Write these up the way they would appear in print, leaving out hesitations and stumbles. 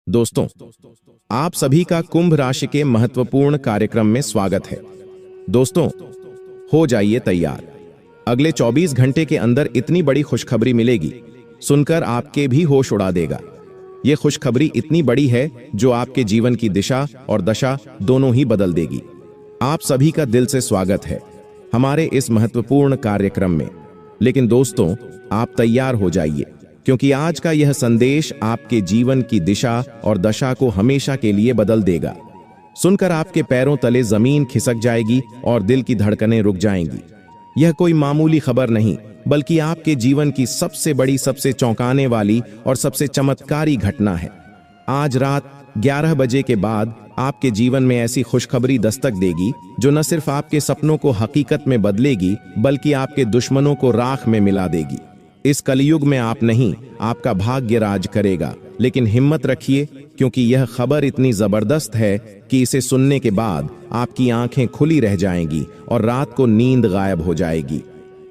दोस्तों, आप सभी का कुंभ राशि के महत्वपूर्ण कार्यक्रम में स्वागत है। दोस्तों, हो जाइए तैयार। अगले 24 घंटे के अंदर इतनी बड़ी खुशखबरी मिलेगी, सुनकर आपके भी होश उड़ा देगा। यह खुशखबरी इतनी बड़ी है जो आपके जीवन की दिशा और दशा दोनों ही बदल देगी। आप सभी का दिल से स्वागत है हमारे इस महत्वपूर्ण कार्यक्रम में। लेकिन दोस्तों, आप तैयार हो जाइए, क्योंकि आज का यह संदेश आपके जीवन की दिशा और दशा को हमेशा के लिए बदल देगा। सुनकर आपके पैरों तले जमीन खिसक जाएगी और दिल की धड़कनें रुक जाएंगी। यह कोई मामूली खबर नहीं, बल्कि आपके जीवन की सबसे बड़ी, सबसे चौंकाने वाली और सबसे चमत्कारी घटना है। आज रात 11 बजे के बाद आपके जीवन में ऐसी खुशखबरी दस्तक देगी जो न सिर्फ आपके सपनों को हकीकत में बदलेगी, बल्कि आपके दुश्मनों को राख में मिला देगी। इस कलयुग में आप नहीं, आपका भाग्य राज करेगा। लेकिन हिम्मत रखिए, क्योंकि यह खबर इतनी जबरदस्त है कि इसे सुनने के बाद आपकी आंखें खुली रह जाएंगी और रात को नींद गायब हो जाएगी।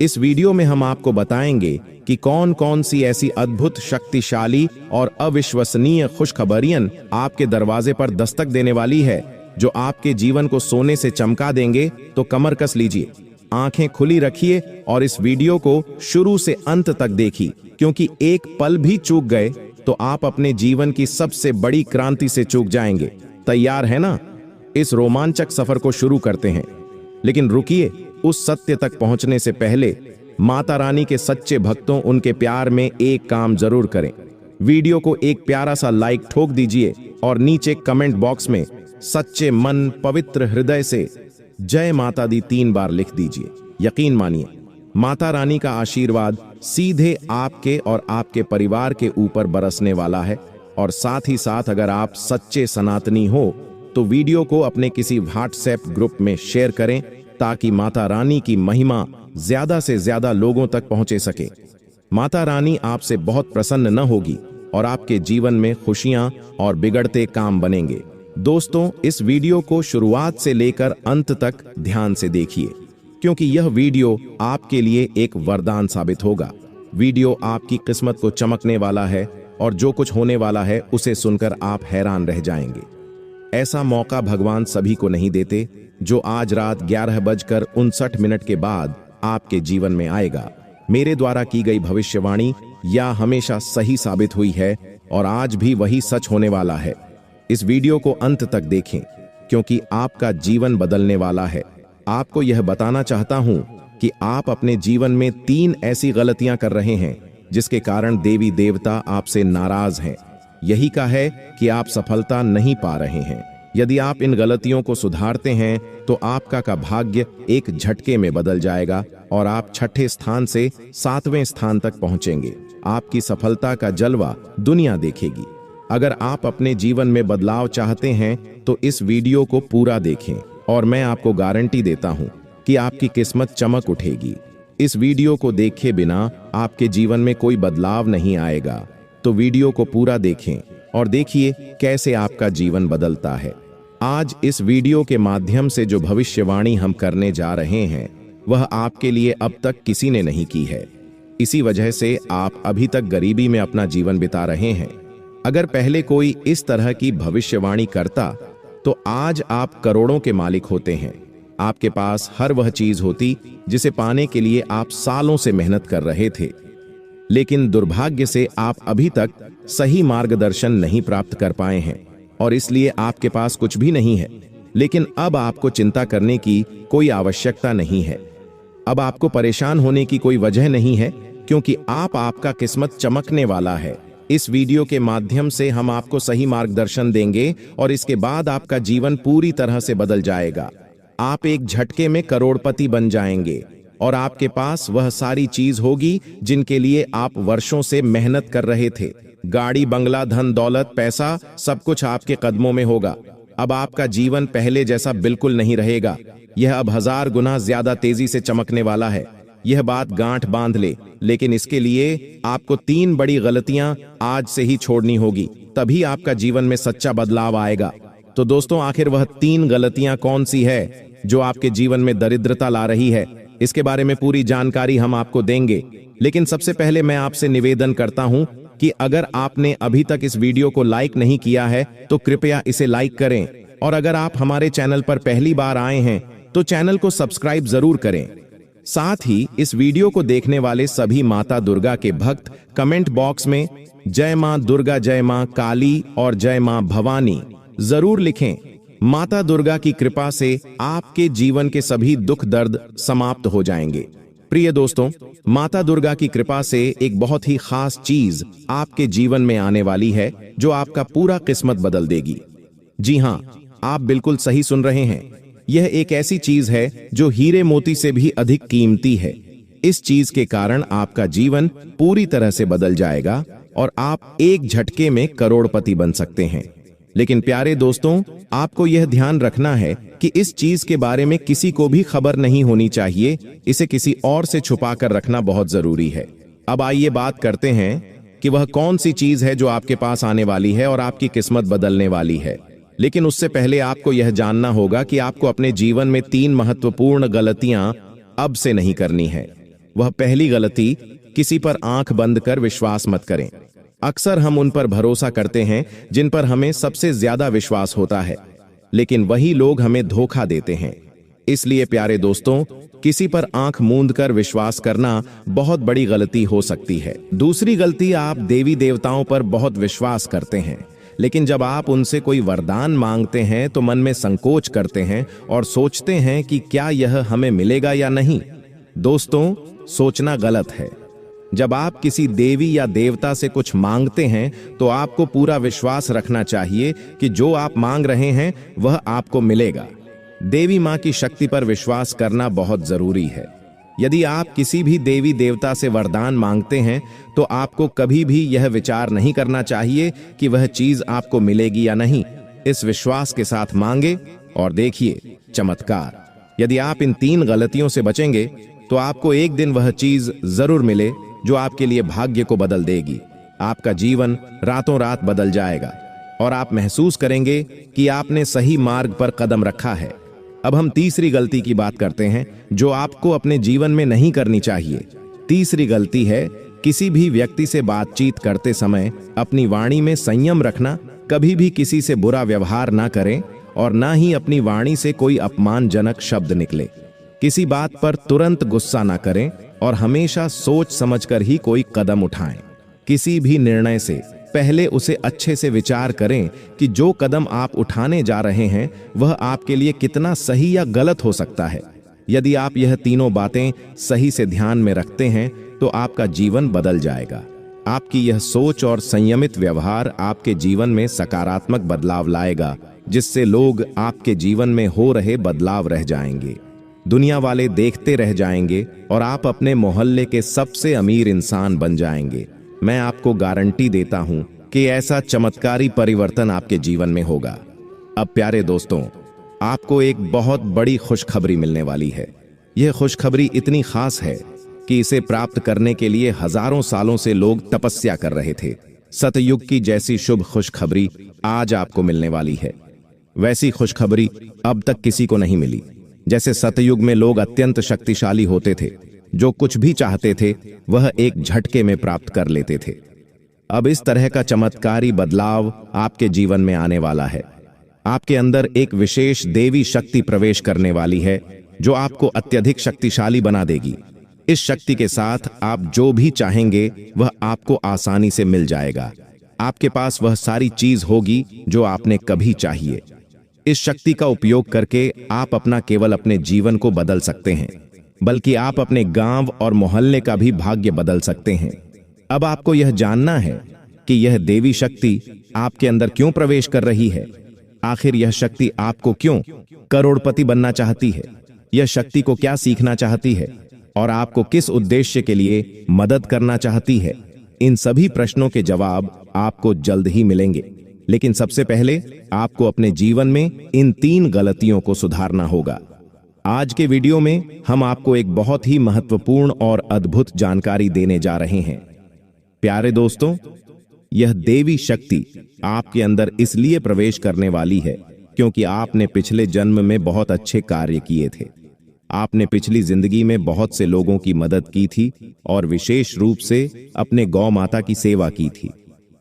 इस वीडियो में हम आपको बताएंगे कि कौन कौन सी ऐसी अद्भुत, शक्तिशाली और अविश्वसनीय खुशखबरियां आपके दरवाजे पर दस्तक देने वाली है, जो आपके जीवन को सोने से चमका देंगे। तो कमर कस लीजिए, आंखें खुली रखिए और इस वीडियो को शुरू से अंत तक देखिए, क्योंकि एक पल भी चूक गए तो आप अपने जीवन की सबसे बड़ी क्रांति से चूक जाएंगे। तैयार है ना? इस रोमांचक सफर को शुरू करते हैं। लेकिन रुकिए, उस सत्य तक पहुंचने से पहले माता रानी के सच्चे भक्तों, उनके प्यार में एक काम जरूर करें। वीडियो को एक प्यारा सा लाइक ठोक दीजिए और नीचे कमेंट बॉक्स में सच्चे मन, पवित्र हृदय से जय माता दी 3 बार लिख दीजिए। यकीन मानिए, माता रानी का आशीर्वाद सीधे आपके और आपके परिवार के ऊपर बरसने वाला है। और साथ ही साथ, अगर आप सच्चे सनातनी हो तो वीडियो को अपने किसी व्हाट्सएप ग्रुप में शेयर करें, ताकि माता रानी की महिमा ज्यादा से ज्यादा लोगों तक पहुंचे सके। माता रानी आपसे बहुत प्रसन्न न होगी और आपके जीवन में खुशियां और बिगड़ते काम बनेंगे। दोस्तों, इस वीडियो को शुरुआत से लेकर अंत तक ध्यान से देखिए, क्योंकि यह वीडियो आपके लिए एक वरदान साबित होगा। वीडियो आपकी किस्मत को चमकने वाला है और जो कुछ होने वाला है उसे सुनकर आप हैरान रह जाएंगे। ऐसा मौका भगवान सभी को नहीं देते, जो आज रात 11:59 के बाद आपके जीवन में आएगा। मेरे द्वारा की गई भविष्यवाणी यह हमेशा सही साबित हुई है और आज भी वही सच होने वाला है। इस वीडियो को अंत तक देखें, क्योंकि आपका जीवन बदलने वाला है। आपको यह बताना चाहता हूं कि आप अपने जीवन में 3 ऐसी गलतियां कर रहे हैं जिसके कारण देवी देवता आपसे नाराज हैं। यही का है कि आप सफलता नहीं पा रहे हैं। यदि आप इन गलतियों को सुधारते हैं तो आपका का भाग्य एक झटके में बदल जाएगा और आप 6ठे स्थान से 7वें स्थान तक पहुंचेंगे। आपकी सफलता का जलवा दुनिया देखेगी। अगर आप अपने जीवन में बदलाव चाहते हैं तो इस वीडियो को पूरा देखें और मैं आपको गारंटी देता हूं कि आपकी किस्मत चमक उठेगी। इस वीडियो को देखे बिना आपके जीवन में कोई बदलाव नहीं आएगा। तो वीडियो को पूरा देखें और देखिए कैसे आपका जीवन बदलता है। आज इस वीडियो के माध्यम से जो भविष्यवाणी हम करने जा रहे हैं, वह आपके लिए अब तक किसी ने नहीं की है। इसी वजह से आप अभी तक गरीबी में अपना जीवन बिता रहे हैं। अगर पहले कोई इस तरह की भविष्यवाणी करता तो आज आप करोड़ों के मालिक होते हैं। आपके पास हर वह चीज होती जिसे पाने के लिए आप सालों से मेहनत कर रहे थे। लेकिन दुर्भाग्य से आप अभी तक सही मार्गदर्शन नहीं प्राप्त कर पाए हैं और इसलिए आपके पास कुछ भी नहीं है। लेकिन अब आपको चिंता करने की कोई आवश्यकता नहीं है। अब आपको परेशान होने की कोई वजह नहीं है, क्योंकि आपका किस्मत चमकने वाला है। इस वीडियो के माध्यम से हम आपको सही मार्गदर्शन देंगे और इसके बाद आपका जीवन पूरी तरह से बदल जाएगा। आप एक झटके में करोड़पति बन जाएंगे और आपके पास वह सारी चीज होगी जिनके लिए आप वर्षों से मेहनत कर रहे थे। गाड़ी, बंगला, धन दौलत, पैसा, सब कुछ आपके कदमों में होगा। अब आपका जीवन पहले जैसा बिल्कुल नहीं रहेगा। यह अब 1000 गुना ज्यादा तेजी से चमकने वाला है। यह बात गांठ बांध ले। लेकिन इसके लिए आपको 3 बड़ी गलतियां आज से ही छोड़नी होगी, तभी आपका जीवन में सच्चा बदलाव आएगा। तो दोस्तों, आखिर वह 3 गलतियां कौन सी है जो आपके जीवन में दरिद्रता ला रही है? इसके बारे में पूरी जानकारी हम आपको देंगे। लेकिन सबसे पहले मैं आपसे निवेदन करता हूं कि अगर आपने अभी तक इस वीडियो को लाइक नहीं किया है तो कृपया इसे लाइक करें, और अगर आप हमारे चैनल पर पहली बार आए हैं तो चैनल को सब्सक्राइब जरूर करें। साथ ही इस वीडियो को देखने वाले सभी माता दुर्गा के भक्त कमेंट बॉक्स में जय मां दुर्गा, जय मां काली और जय मां भवानी जरूर लिखें। माता दुर्गा की कृपा से आपके जीवन के सभी दुख दर्द समाप्त हो जाएंगे। प्रिय दोस्तों, माता दुर्गा की कृपा से एक बहुत ही खास चीज आपके जीवन में आने वाली है जो आपका पूरा किस्मत बदल देगी। जी हां, आप बिल्कुल सही सुन रहे हैं। यह एक ऐसी चीज है जो हीरे मोती से भी अधिक कीमती है। इस चीज के कारण आपका जीवन पूरी तरह से बदल जाएगा और आप एक झटके में करोड़पति बन सकते हैं। लेकिन प्यारे दोस्तों, आपको यह ध्यान रखना है कि इस चीज के बारे में किसी को भी खबर नहीं होनी चाहिए। इसे किसी और से छुपा कर रखना बहुत जरूरी है। अब आइए बात करते हैं कि वह कौन सी चीज है जो आपके पास आने वाली है और आपकी किस्मत बदलने वाली है। लेकिन उससे पहले आपको यह जानना होगा कि आपको अपने जीवन में 3 महत्वपूर्ण गलतियां अब से नहीं करनी है। वह पहली गलती, किसी पर आंख बंद कर विश्वास मत करें। अक्सर हम उन पर भरोसा करते हैं जिन पर हमें सबसे ज्यादा विश्वास होता है, लेकिन वही लोग हमें धोखा देते हैं। इसलिए प्यारे दोस्तों, किसी पर आंख मूंद कर विश्वास करना बहुत बड़ी गलती हो सकती है। दूसरी गलती, आप देवी देवताओं पर बहुत विश्वास करते हैं, लेकिन जब आप उनसे कोई वरदान मांगते हैं तो मन में संकोच करते हैं और सोचते हैं कि क्या यह हमें मिलेगा या नहीं। दोस्तों, सोचना गलत है। जब आप किसी देवी या देवता से कुछ मांगते हैं तो आपको पूरा विश्वास रखना चाहिए कि जो आप मांग रहे हैं वह आपको मिलेगा। देवी मां की शक्ति पर विश्वास करना बहुत जरूरी है। यदि आप किसी भी देवी देवता से वरदान मांगते हैं तो आपको कभी भी यह विचार नहीं करना चाहिए कि वह चीज आपको मिलेगी या नहीं। इस विश्वास के साथ मांगे और देखिए चमत्कार। यदि आप इन 3 गलतियों से बचेंगे तो आपको एक दिन वह चीज जरूर मिले जो आपके लिए भाग्य को बदल देगी। आपका जीवन रातों रात बदल जाएगा और आप महसूस करेंगे कि आपने सही मार्ग पर कदम रखा है। अब हम तीसरी गलती की बात करते हैं जो आपको अपने जीवन में नहीं करनी चाहिए। तीसरी गलती है, किसी भी व्यक्ति से बातचीत करते समय अपनी वाणी में संयम रखना। कभी भी किसी से बुरा व्यवहार ना करें और ना ही अपनी वाणी से कोई अपमानजनक शब्द निकले। किसी बात पर तुरंत गुस्सा ना करें और हमेशा सोच समझकर ही कोई कदम उठाएं। किसी भी निर्णय से पहले उसे अच्छे से विचार करें कि जो कदम आप उठाने जा रहे हैं वह आपके लिए कितना सही या गलत हो सकता है। यदि आप यह तीनों बातें सही से ध्यान में रखते हैं तो आपका जीवन बदल जाएगा। आपकी यह सोच और संयमित व्यवहार आपके जीवन में सकारात्मक बदलाव लाएगा, जिससे लोग आपके जीवन में हो रहे बदलाव रह जाएंगे। दुनिया वाले देखते रह जाएंगे और आप अपने मोहल्ले के सबसे अमीर इंसान बन जाएंगे। मैं आपको गारंटी देता हूं कि ऐसा चमत्कारी परिवर्तन आपके जीवन में होगा। अब प्यारे दोस्तों, आपको एक बहुत बड़ी खुशखबरी मिलने वाली है। यह खुशखबरी इतनी खास है कि इसे प्राप्त करने के लिए हजारों सालों से लोग तपस्या कर रहे थे। सतयुग की जैसी शुभ खुशखबरी आज आपको मिलने वाली है। वैसी खुशखबरी अब तक किसी को नहीं मिली। जैसे सतयुग में लोग अत्यंत शक्तिशाली होते थे, जो कुछ भी चाहते थे वह एक झटके में प्राप्त कर लेते थे। अब इस तरह का चमत्कारी बदलाव आपके जीवन में आने वाला है। आपके अंदर एक विशेष देवी शक्ति प्रवेश करने वाली है जो आपको अत्यधिक शक्तिशाली बना देगी। इस शक्ति के साथ आप जो भी चाहेंगे वह आपको आसानी से मिल जाएगा। आपके पास वह सारी चीज होगी जो आपने कभी चाहिए। इस शक्ति का उपयोग करके आप अपना केवल अपने जीवन को बदल सकते हैं, बल्कि आप अपने गांव और मोहल्ले का भी भाग्य बदल सकते हैं। अब आपको यह जानना है कि यह देवी शक्ति आपके अंदर क्यों प्रवेश कर रही है। आखिर यह शक्ति आपको क्यों करोड़पति बनना चाहती है, यह शक्ति को क्या सीखना चाहती है और आपको किस उद्देश्य के लिए मदद करना चाहती है। इन सभी प्रश्नों के जवाब आपको जल्द ही मिलेंगे, लेकिन सबसे पहले आपको अपने जीवन में इन 3 गलतियों को सुधारना होगा। आज के वीडियो में हम आपको एक बहुत ही महत्वपूर्ण और अद्भुत जानकारी देने जा रहे हैं। प्यारे दोस्तों, यह देवी शक्ति आपके अंदर इसलिए प्रवेश करने वाली है क्योंकि आपने पिछले जन्म में बहुत अच्छे कार्य किए थे। आपने पिछली जिंदगी में बहुत से लोगों की मदद की थी और विशेष रूप से अपने गौ माता की सेवा की थी।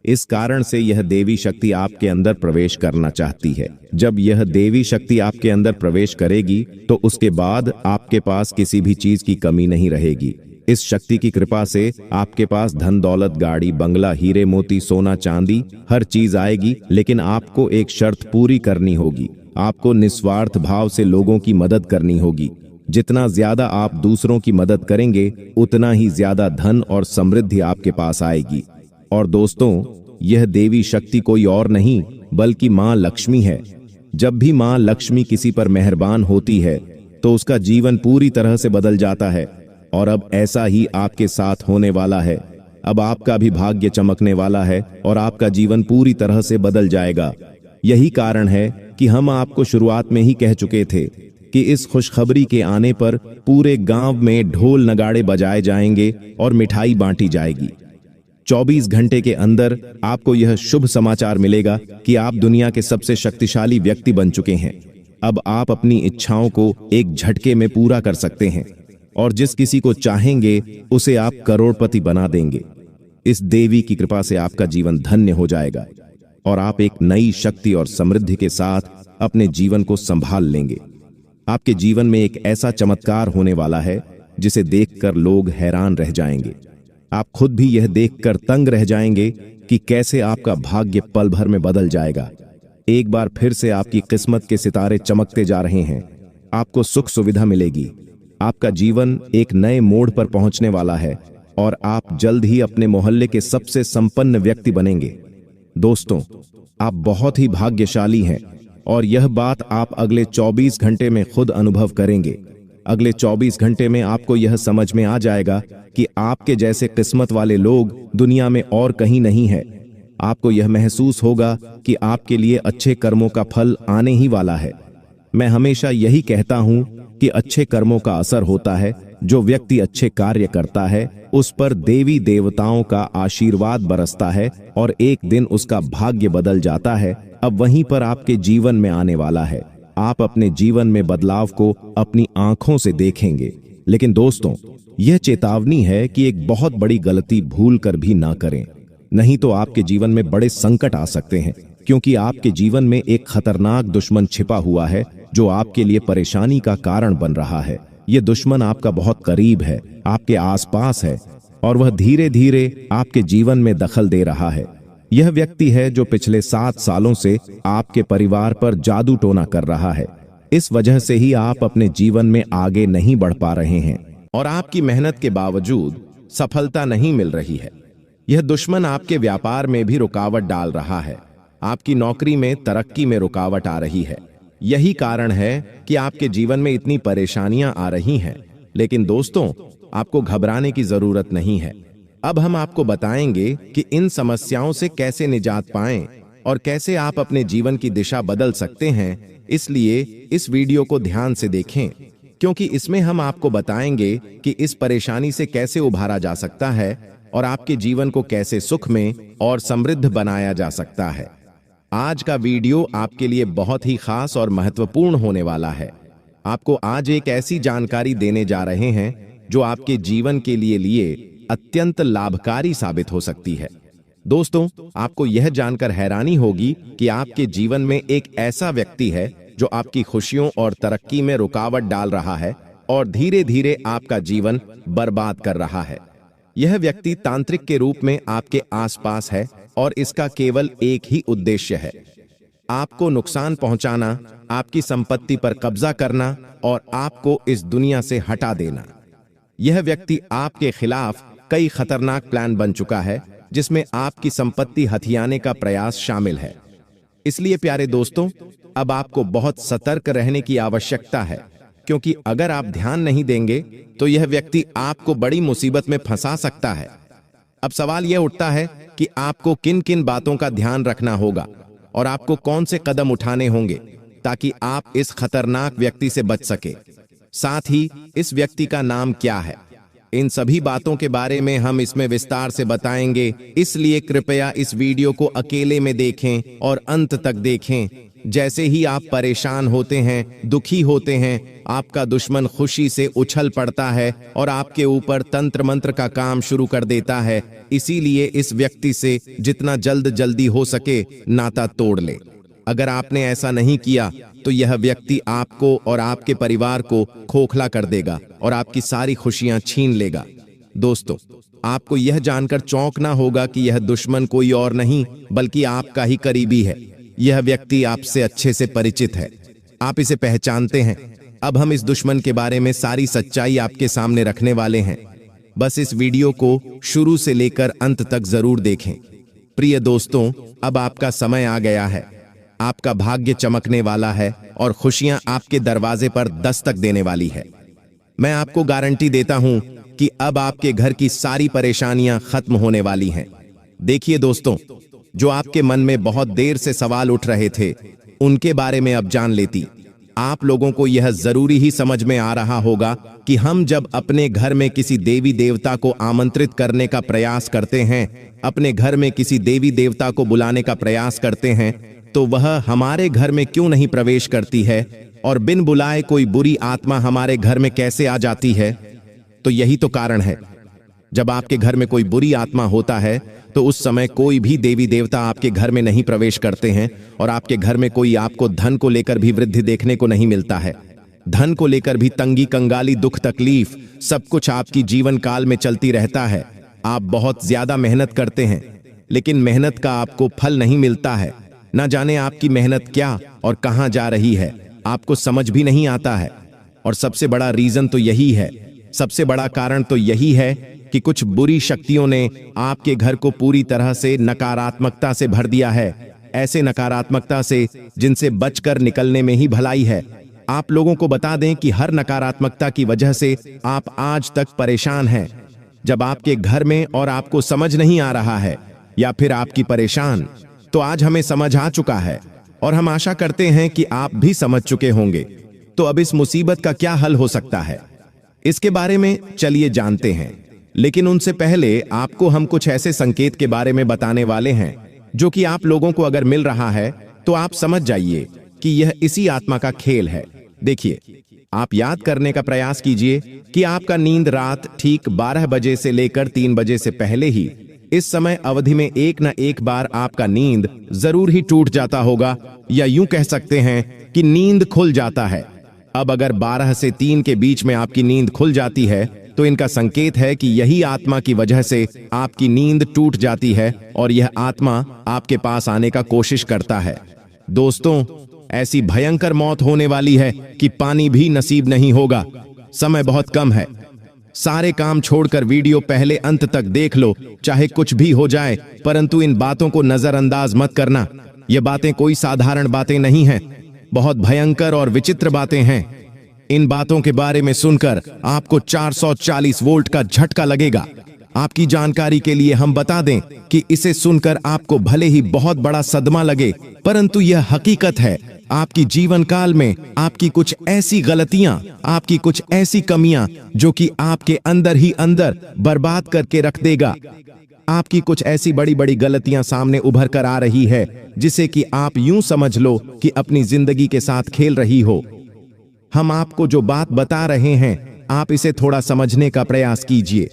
इस कारण से यह देवी शक्ति आपके अंदर प्रवेश करना चाहती है। जब यह देवी शक्ति आपके अंदर प्रवेश करेगी तो उसके बाद आपके पास किसी भी चीज की कमी नहीं रहेगी। इस शक्ति की कृपा से आपके पास धन दौलत, गाड़ी, बंगला, हीरे मोती, सोना चांदी हर चीज आएगी, लेकिन आपको एक शर्त पूरी करनी होगी। आपको निस्वार्थ भाव से लोगों की मदद करनी होगी। जितना ज्यादा आप दूसरों की मदद करेंगे उतना ही ज्यादा धन और समृद्धि आपके पास आएगी। और दोस्तों, यह देवी शक्ति कोई और नहीं बल्कि मां लक्ष्मी है। जब भी मां लक्ष्मी किसी पर मेहरबान होती है तो उसका जीवन पूरी तरह से बदल जाता है। और अब ऐसा ही आपके साथ होने वाला है। अब आपका भी भाग्य चमकने वाला है और आपका जीवन पूरी तरह से बदल जाएगा। यही कारण है कि हम आपको शुरुआत में ही कह चुके थे कि इस खुशखबरी के आने पर पूरे गांव में ढोल नगाड़े बजाए जाएंगे और मिठाई बांटी जाएगी। 24 घंटे के अंदर आपको यह शुभ समाचार मिलेगा कि आप दुनिया के सबसे शक्तिशाली व्यक्ति बन चुके हैं। अब आप अपनी इच्छाओं को एक झटके में पूरा कर सकते हैं और जिस किसी को चाहेंगे उसे आप करोड़पति बना देंगे। इस देवी की कृपा से आपका जीवन धन्य हो जाएगा और आप एक नई शक्ति और समृद्धि के साथ अपने जीवन को संभाल लेंगे। आपके जीवन में एक ऐसा चमत्कार होने वाला है जिसे देखकर लोग हैरान रह जाएंगे। आप खुद भी यह देखकर तंग रह जाएंगे कि कैसे आपका भाग्य पल भर में बदल जाएगा। एक बार फिर से आपकी किस्मत के सितारे चमकते जा रहे हैं। आपको सुख सुविधा मिलेगी। आपका जीवन एक नए मोड़ पर पहुंचने वाला है और आप जल्द ही अपने मोहल्ले के सबसे संपन्न व्यक्ति बनेंगे। दोस्तों, आप बहुत ही भाग्यशाली हैं और यह बात आप अगले 24 घंटे में खुद अनुभव करेंगे। अगले 24 घंटे में आपको यह समझ में आ जाएगा कि आपके जैसे किस्मत वाले लोग दुनिया में और कहीं नहीं है। आपको यह महसूस होगा कि आपके लिए अच्छे कर्मों का फल आने ही वाला है। मैं हमेशा यही कहता हूं कि अच्छे कर्मों का असर होता है। जो व्यक्ति अच्छे कार्य करता है उस पर देवी देवताओं का आशीर्वाद बरसता है और एक दिन उसका भाग्य बदल जाता है। अब वहीं पर आपके जीवन में आने वाला है। आप अपने जीवन में बदलाव को अपनी आंखों से देखेंगे। लेकिन दोस्तों, यह चेतावनी है कि एक बहुत बड़ी गलती भूल कर भी ना करें, नहीं तो आपके जीवन में बड़े संकट आ सकते हैं। क्योंकि आपके जीवन में एक खतरनाक दुश्मन छिपा हुआ है जो आपके लिए परेशानी का कारण बन रहा है। यह दुश्मन आपका बहुत करीब है, आपके आसपास है और वह धीरे धीरे आपके जीवन में दखल दे रहा है। यह व्यक्ति है जो पिछले 7 सालों से आपके परिवार पर जादू टोना कर रहा है। इस वजह से ही आप अपने जीवन में आगे नहीं बढ़ पा रहे हैं और आपकी मेहनत के बावजूद सफलता नहीं मिल रही है। यह दुश्मन आपके व्यापार में भी रुकावट डाल रहा है। आपकी नौकरी में, तरक्की में रुकावट आ रही है। यही कारण है कि आपके जीवन में इतनी परेशानियां आ रही हैं। लेकिन दोस्तों, आपको घबराने की जरूरत नहीं है। अब हम आपको बताएंगे कि इन समस्याओं से कैसे निजात पाएं और कैसे आप अपने जीवन की दिशा बदल सकते हैं। इसलिए इस वीडियो को ध्यान से देखें, क्योंकि इसमें हम आपको बताएंगे कि इस परेशानी से कैसे उभारा जा सकता है और आपके जीवन को कैसे सुख में और समृद्ध बनाया जा सकता है। आज का वीडियो आपके लिए बहुत ही खास और महत्वपूर्ण होने वाला है। आपको आज एक ऐसी जानकारी देने जा रहे हैं जो आपके जीवन के लिए अत्यंत लाभकारी साबित हो सकती है। दोस्तों, आपको यह जानकर हैरानी होगी कि आपके जीवन में एक ऐसा व्यक्ति है जो आपकी खुशियों और तरक्की में रुकावट डाल रहा है और धीरे धीरे आपका जीवन बर्बाद कर रहा है। यह व्यक्ति तांत्रिक के रूप में आपके आसपास है और इसका केवल एक ही उद्देश्य है, आपको नुकसान पहुंचाना, आपकी संपत्ति पर कब्जा करना और आपको इस दुनिया से हटा देना। यह व्यक्ति आपके खिलाफ कई खतरनाक प्लान बन चुका है जिसमें आपकी संपत्ति हथियाने का प्रयास शामिल है। इसलिए प्यारे दोस्तों, अब आपको बहुत सतर्क रहने की आवश्यकता है, क्योंकि अगर आप ध्यान नहीं देंगे तो यह व्यक्ति आपको बड़ी मुसीबत में फंसा सकता है। अब सवाल यह उठता है कि आपको किन किन बातों का ध्यान रखना होगा और आपको कौन से कदम उठाने होंगे ताकि आप इस खतरनाक व्यक्ति से बच सके। साथ ही इस व्यक्ति का नाम क्या है, इन सभी बातों के बारे में हम इसमें विस्तार से बताएंगे, इसलिए कृपया इस वीडियो को अकेले में देखें और अंत तक देखें। जैसे ही आप परेशान होते हैं, दुखी होते हैं, आपका दुश्मन खुशी से उछल पड़ता है और आपके ऊपर तंत्र मंत्र का काम शुरू कर देता है। इसीलिए इस व्यक्ति से जितना जल्दी हो सके नाता तोड़ ले। अगर आपने ऐसा नहीं किया तो यह व्यक्ति आपको और आपके परिवार को खोखला कर देगा और आपकी सारी खुशियां छीन लेगा। दोस्तों, आपको यह जानकर चौंकना होगा कि यह दुश्मन कोई और नहीं बल्कि आपका ही करीबी है। यह व्यक्ति आपसे अच्छे से परिचित है, आप इसे पहचानते हैं। अब हम इस दुश्मन के बारे में सारी सच्चाई आपके सामने रखने वाले हैं। बस इस वीडियो को शुरू से लेकर अंत तक जरूर देखें। प्रिय दोस्तों, अब आपका समय आ गया है। आपका भाग्य चमकने वाला है और खुशियां आपके दरवाजे पर दस्तक देने वाली है। मैं आपको गारंटी देता हूं कि अब आपके घर की सारी परेशानियां खत्म होने वाली हैं। देखिए दोस्तों, जो आपके मन में बहुत देर से सवाल उठ रहे थे, उनके बारे में अब जान लेती। आप लोगों को यह जरूरी ही समझ में आ रहा होगा कि हम जब अपने घर में किसी देवी देवता को आमंत्रित करने का प्रयास करते हैं, अपने घर में किसी देवी देवता को बुलाने का प्रयास करते हैं, तो वह हमारे घर में क्यों नहीं प्रवेश करती है और बिन बुलाए कोई बुरी आत्मा हमारे घर में कैसे आ जाती है? तो यही तो कारण है। जब आपके घर में कोई बुरी आत्मा होता है तो उस समय कोई भी देवी देवता आपके घर में नहीं प्रवेश करते हैं और आपके घर में कोई आपको धन को लेकर भी वृद्धि देखने को नहीं मिलता है। धन को लेकर भी तंगी कंगाली, दुख तकलीफ, सब कुछ आपकी जीवन काल में चलती रहता है। आप बहुत ज्यादा मेहनत करते हैं लेकिन मेहनत का आपको फल नहीं मिलता है। ना जाने आपकी मेहनत क्या और कहां जा रही है, आपको समझ भी नहीं आता है। और सबसे बड़ा रीजन तो यही है, सबसे बड़ा कारण तो यही है कि कुछ बुरी शक्तियों ने आपके घर को पूरी तरह से नकारात्मकता से भर दिया है। ऐसे नकारात्मकता से जिनसे बचकर निकलने में ही भलाई है। आप लोगों को बता दें कि हर नकारात्मकता की वजह से आप आज तक परेशान हैं। जब आपके घर में और आपको समझ नहीं आ रहा है या फिर आपकी परेशान, तो आज हमें समझ आ चुका है और हम आशा करते हैं कि आप भी समझ चुके होंगे। तो अब इस मुसीबत का क्या हल हो सकता है, इसके बारे में चलिए जानते हैं। लेकिन उनसे पहले आपको हम कुछ ऐसे संकेत के बारे में बताने वाले हैं जो कि आप लोगों को अगर मिल रहा है तो आप समझ जाइए कि यह इसी आत्मा का खेल है। देखिए, आप याद करने का प्रयास कीजिए कि आपका नींद रात ठीक 12 बजे से लेकर 3 बजे से पहले ही इस समय अवधि में एक न एक बार आपका नींद जरूर ही टूट जाता होगा, या यूं कह सकते हैं कि नींद खुल जाता है। अब अगर 12 से 3 के बीच में आपकी नींद खुल जाती है तो इनका संकेत है कि यही आत्मा की वजह से आपकी नींद टूट जाती है और यह आत्मा आपके पास आने का कोशिश करता है। दोस्तों, ऐसी भयंकर मौत होने वाली है कि पानी भी नसीब नहीं होगा। समय बहुत कम है। सारे काम छोड़कर वीडियो पहले अंत तक देख लो, चाहे कुछ भी हो जाए, परंतु इन बातों को नजरअंदाज मत करना। ये बातें कोई साधारण बातें नहीं हैं, बहुत भयंकर और विचित्र बातें हैं। इन बातों के बारे में सुनकर आपको 440 वोल्ट का झटका लगेगा। आपकी जानकारी के लिए हम बता दें कि इसे सुनकर आपको भले ही बहुत बड़ा सदमा लगे, परंतु यह हकीकत है। आपकी जीवन काल में आपकी कुछ ऐसी गलतियां, आपकी कुछ ऐसी कमियां जो कि आपके अंदर ही अंदर बर्बाद करके रख देगा। आपकी कुछ ऐसी बड़ी बड़ी गलतियां सामने उभर कर आ रही है जिसे कि आप यूं समझ लो कि अपनी जिंदगी के साथ खेल रही हो। हम आपको जो बात बता रहे हैं, आप इसे थोड़ा समझने का प्रयास कीजिए।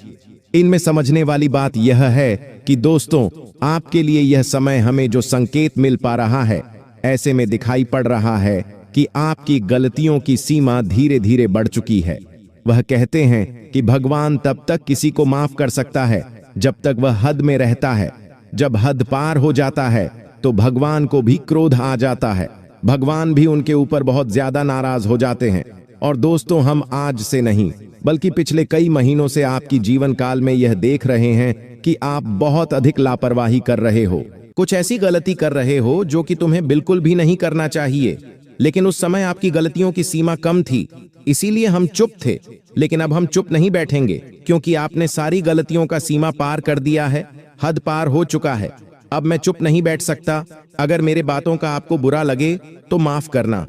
इनमें समझने वाली बात यह है कि दोस्तों, आपके लिए यह समय हमें जो संकेत मिल पा रहा है, ऐसे में दिखाई पड़ रहा है कि आपकी गलतियों की सीमा धीरे धीरे बढ़ चुकी है। वह कहते हैं कि भगवान तब तक किसी को माफ कर सकता है जब तक वह हद में रहता है। जब हद पार हो जाता है तो भगवान को भी क्रोध आ जाता है। भगवान भी उनके ऊपर बहुत ज्यादा नाराज हो जाते हैं। और दोस्तों, हम आज से नहीं बल्कि पिछले कई महीनों से आपकी जीवन काल में यह देख रहे हैं कि आप बहुत अधिक लापरवाही कर रहे हो। कुछ ऐसी गलती कर रहे हो जो कि तुम्हें बिल्कुल भी नहीं करना चाहिए, लेकिन उस समय आपकी गलतियों की सीमा कम थी, इसीलिए हम चुप थे। लेकिन अब हम चुप नहीं बैठेंगे, क्योंकि आपने सारी गलतियों का सीमा पार कर दिया है, हद पार हो चुका है। अब मैं चुप नहीं बैठ सकता। अगर मेरे बातों का आपको बुरा लगे तो माफ करना,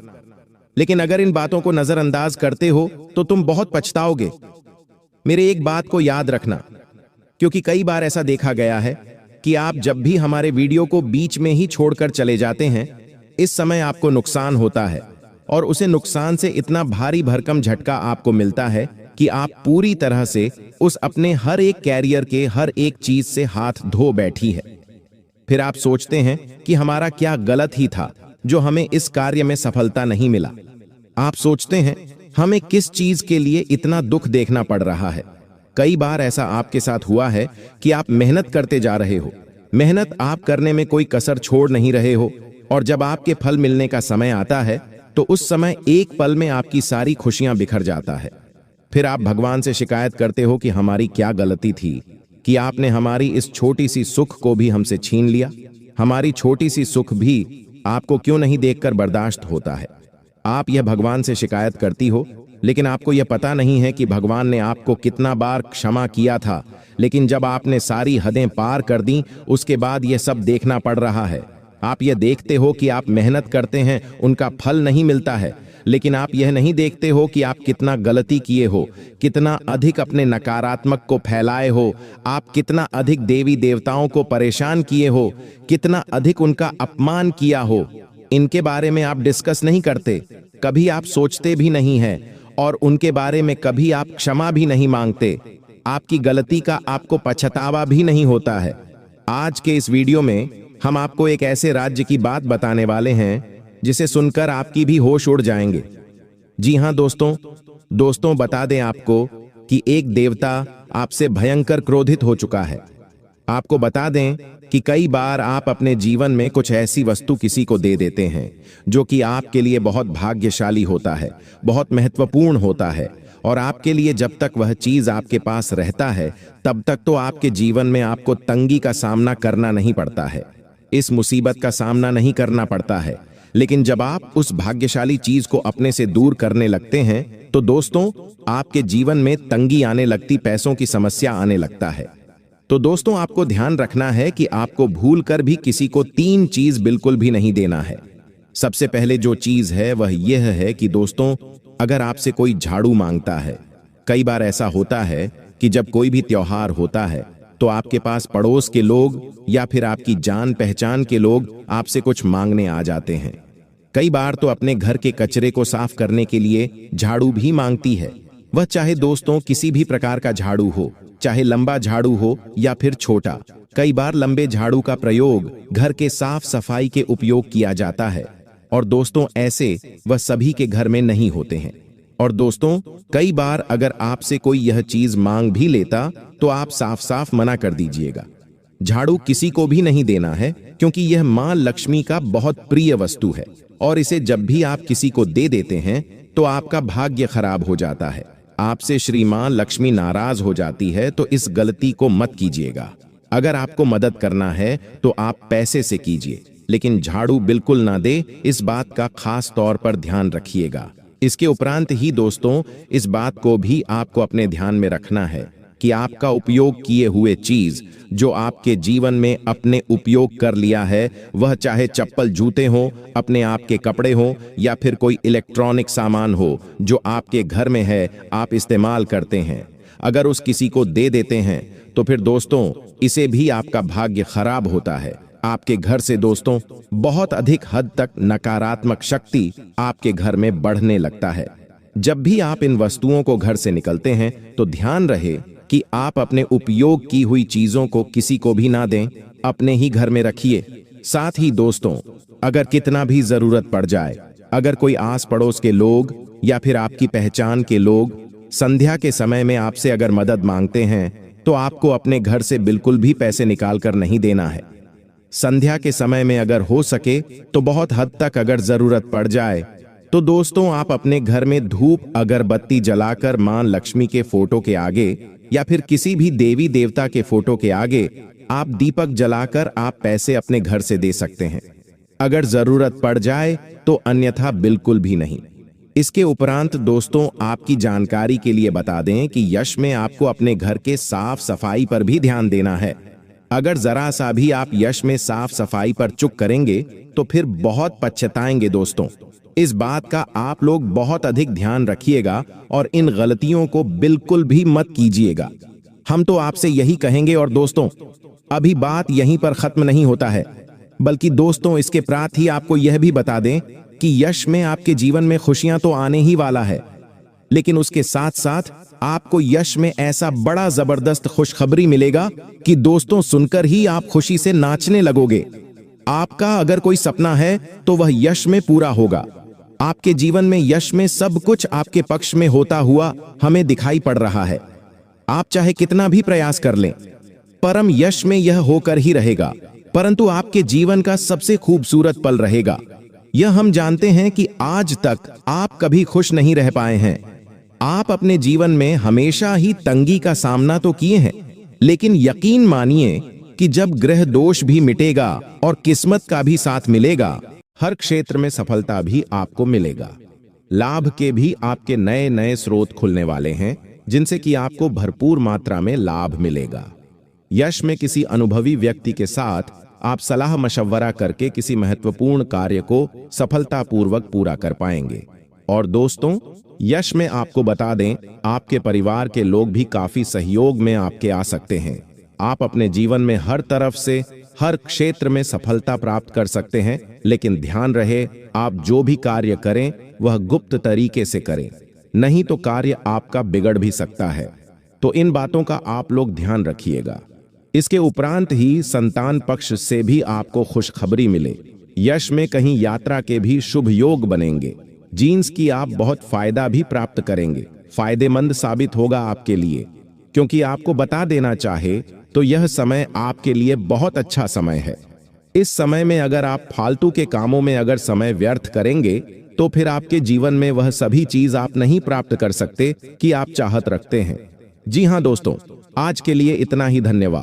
लेकिन अगर इन बातों को नजरअंदाज करते हो तो तुम बहुत पछताओगे। मेरे एक बात को याद रखना, क्योंकि कई बार ऐसा देखा गया है कि आप जब भी हमारे वीडियो को बीच में ही छोड़कर चले जाते हैं, इस समय आपको नुकसान होता है और उसे नुकसान से इतना भारी भरकम झटका आपको मिलता है कि आप पूरी तरह से उस अपने हर एक कैरियर के हर एक चीज से हाथ धो बैठी है। फिर आप सोचते हैं कि हमारा क्या गलत ही था जो हमें इस कार्य में सफलता नहीं मिला। आप सोचते हैं हमें किस चीज के लिए इतना दुख देखना पड़ रहा है। कई बार ऐसा आपके साथ हुआ है कि आप मेहनत करते जा रहे हो, मेहनत आप करने में कोई कसर छोड़ नहीं रहे हो, और जब आपके फल मिलने का समय आता है तो उस समय एक पल में आपकी सारी खुशियां बिखर जाता है। फिर आप भगवान से शिकायत करते हो कि हमारी क्या गलती थी कि आपने हमारी इस छोटी सी सुख को भी हमसे छीन लिया। हमारी छोटी सी सुख भी आपको क्यों नहीं देखकर बर्दाश्त होता है। आप यह भगवान से शिकायत करती हो, लेकिन आपको यह पता नहीं है कि भगवान ने आपको कितना बार क्षमा किया था, लेकिन जब आपने सारी हदें पार कर दी उसके बाद यह सब देखना पड़ रहा है। आप यह देखते हो कि आप मेहनत करते हैं, उनका फल नहीं मिलता है, लेकिन आप यह नहीं देखते हो कि आप कितना गलती किए हो, कितना अधिक अपने नकारात्मक को फैलाए हो, आप कितना अधिक देवी देवताओं को परेशान किए हो, कितना अधिक उनका अपमान किया हो। इनके बारे में आप डिस्कस नहीं करते, कभी आप सोचते भी नहीं हैं, और उनके बारे में कभी आप क्षमा भी नहीं मांगते। आपकी गलती का आपको पछतावा भी नहीं होता है। आज के इस वीडियो में हम आपको एक ऐसे राज्य की बात बताने वाले हैं जिसे सुनकर आपकी भी होश उड़ जाएंगे। जी हां दोस्तों बता दें आपको कि एक देवता आपसे भयंकर क्रोधित हो चुका है। आपको बता दें कि कई बार आप अपने जीवन में कुछ ऐसी वस्तु किसी को दे देते हैं जो कि आपके लिए बहुत भाग्यशाली होता है, बहुत महत्वपूर्ण होता है, और आपके लिए जब तक वह चीज आपके पास रहता है तब तक तो आपके जीवन में आपको तंगी का सामना करना नहीं पड़ता है, इस मुसीबत का सामना नहीं करना पड़ता है। लेकिन जब आप उस भाग्यशाली चीज को अपने से दूर करने लगते हैं तो दोस्तों आपके जीवन में तंगी आने लगती, पैसों की समस्या आने लगता है। तो दोस्तों आपको ध्यान रखना है कि आपको भूलकर भी किसी को 3 चीज बिल्कुल भी नहीं देना है। सबसे पहले जो चीज है वह यह है कि दोस्तों अगर आपसे कोई झाड़ू मांगता है, कई बार ऐसा होता है कि जब कोई भी त्योहार होता है तो आपके पास पड़ोस के लोग या फिर आपकी जान पहचान के लोग आपसे कुछ मांगने आ जाते हैं। कई बार तो अपने घर के कचरे को साफ करने के लिए झाड़ू भी मांगती है। वह चाहे दोस्तों किसी भी प्रकार का झाड़ू हो, चाहे लंबा झाड़ू हो या फिर छोटा। कई बार लंबे झाड़ू का प्रयोग घर के साफ सफाई के उपयोग किया जाता है, और दोस्तों ऐसे वह सभी के घर में नहीं होते हैं। और दोस्तों कई बार अगर आपसे कोई यह चीज मांग भी लेता तो आप साफ साफ मना कर दीजिएगा। झाड़ू किसी को भी नहीं देना है, क्योंकि यह मां लक्ष्मी का बहुत प्रिय वस्तु है, और इसे जब भी आप किसी को दे देते हैं तो आपका भाग्य खराब हो जाता है, आपसे श्री मां लक्ष्मी नाराज हो जाती है। तो इस गलती को मत कीजिएगा। अगर आपको मदद करना है तो आप पैसे से कीजिए, लेकिन झाड़ू बिल्कुल ना दे, इस बात का खास तौर पर ध्यान रखिएगा। इसके उपरांत ही दोस्तों इस बात को भी आपको अपने ध्यान में रखना है कि आपका उपयोग किए हुए चीज जो आपके जीवन में अपने उपयोग कर लिया है, वह चाहे चप्पल जूते हो, अपने आप के कपड़े हो, या फिर कोई इलेक्ट्रॉनिक सामान हो जो आपके घर में है, आप इस्तेमाल करते हैं, अगर उस किसी को दे देते हैं तो फिर दोस्तों इसे भी आपका भाग्य खराब होता है। आपके घर से दोस्तों बहुत अधिक हद तक नकारात्मक शक्ति आपके घर में बढ़ने लगता है। जब भी आप इन वस्तुओं को घर से निकलते हैं तो ध्यान रहे कि आप अपने उपयोग की हुई चीजों को किसी को भी ना दें, अपने ही घर में रखिए। साथ ही दोस्तों अगर कितना भी जरूरत पड़ जाए, अगर कोई आस पड़ोस के लोग या फिर आपकी पहचान के लोग संध्या के समय में आपसे अगर मदद मांगते हैं तो आपको अपने घर से बिल्कुल भी पैसे निकाल कर नहीं देना है। संध्या के समय में अगर हो सके तो बहुत हद तक अगर जरूरत पड़ जाए तो दोस्तों आप अपने घर में धूप अगरबत्ती जलाकर मां लक्ष्मी के फोटो के आगे या फिर किसी भी देवी देवता के फोटो के आगे आप दीपक जलाकर आप पैसे अपने घर से दे सकते हैं। अगर जरूरत पड़ जाए तो अन्यथा बिल्कुल भी नहीं। इसके उपरांत दोस्तों आपकी जानकारी के लिए बता दें कि यश में आपको अपने घर के साफ सफाई पर भी ध्यान देना है। अगर जरा सा भी आप यश में साफ सफाई पर चूक करेंगे तो फिर बहुत पछताएंगे दोस्तों। इस बात का आप लोग बहुत अधिक ध्यान रखिएगा और इन गलतियों को बिल्कुल भी मत कीजिएगा। हम तो आपसे यही कहेंगे। और दोस्तों, अभी बात यहीं पर खत्म नहीं होता है, बल्कि दोस्तों इसके प्रात ही आपको यह भी बता दें कि यश में आपके जीवन में खुशियां तो आने ही वाला है, लेकिन उसके साथ साथ आपको यश में ऐसा बड़ा जबरदस्त खुशखबरी मिलेगा कि दोस्तों सुनकर ही आप खुशी से नाचने लगोगे। आपका अगर कोई सपना है तो वह यश में पूरा होगा। आपके जीवन में यश में सब कुछ आपके पक्ष में होता हुआ हमें दिखाई पड़ रहा है। आप चाहे कितना भी प्रयास कर लें, परम यश में यह होकर ही रहेगा। परंतु आपके जीवन का सबसे खूबसूरत पल रहेगा। यह हम जानते हैं कि आज तक आप कभी खुश नहीं रह पाए हैं। आप अपने जीवन में हमेशा ही तंगी का सामना तो किए हैं, लेकिन यकीन मानिए कि जब ग्रह दोष भी मिटेगा और किस्मत का भी साथ मिलेगा, हर क्षेत्र में सफलता भी आपको मिलेगा। लाभ के भी आपके नए नए स्रोत खुलने वाले हैं, जिनसे कि आपको भरपूर मात्रा में लाभ मिलेगा। यश में किसी अनुभवी व्यक्ति के साथ आप सलाह मशवरा करके किसी महत्वपूर्ण कार्य को सफलतापूर्वक पूरा कर पाएंगे। और दोस्तों, यश में आपको बता दें, आपके परिवार के लोग भी काफी सहयोग में आपके आ सकते हैं। आप अपने जीवन में हर तरफ से हर क्षेत्र में सफलता प्राप्त कर सकते हैं, लेकिन ध्यान रहे, आप जो भी कार्य करें वह गुप्त तरीके से करें, नहीं तो कार्य आपका बिगड़ भी सकता है। तो इन बातों का आप लोग ध्यान रखिएगा। इसके उपरांत ही संतान पक्ष से भी आपको खुशखबरी मिले। यश में कहीं यात्रा के भी शुभ योग बनेंगे। जीन्स की आप बहुत फायदा भी प्राप्त करेंगे। फायदेमंद साबित होगा आपके लिए, क्योंकि आपको बता देना चाहे तो यह समय आपके लिए बहुत अच्छा समय है। इस समय में अगर आप फालतू के कामों में अगर समय व्यर्थ करेंगे तो फिर आपके जीवन में वह सभी चीज आप नहीं प्राप्त कर सकते कि आप चाहत रखते हैं। जी हाँ दोस्तों, आज के लिए इतना ही। धन्यवाद।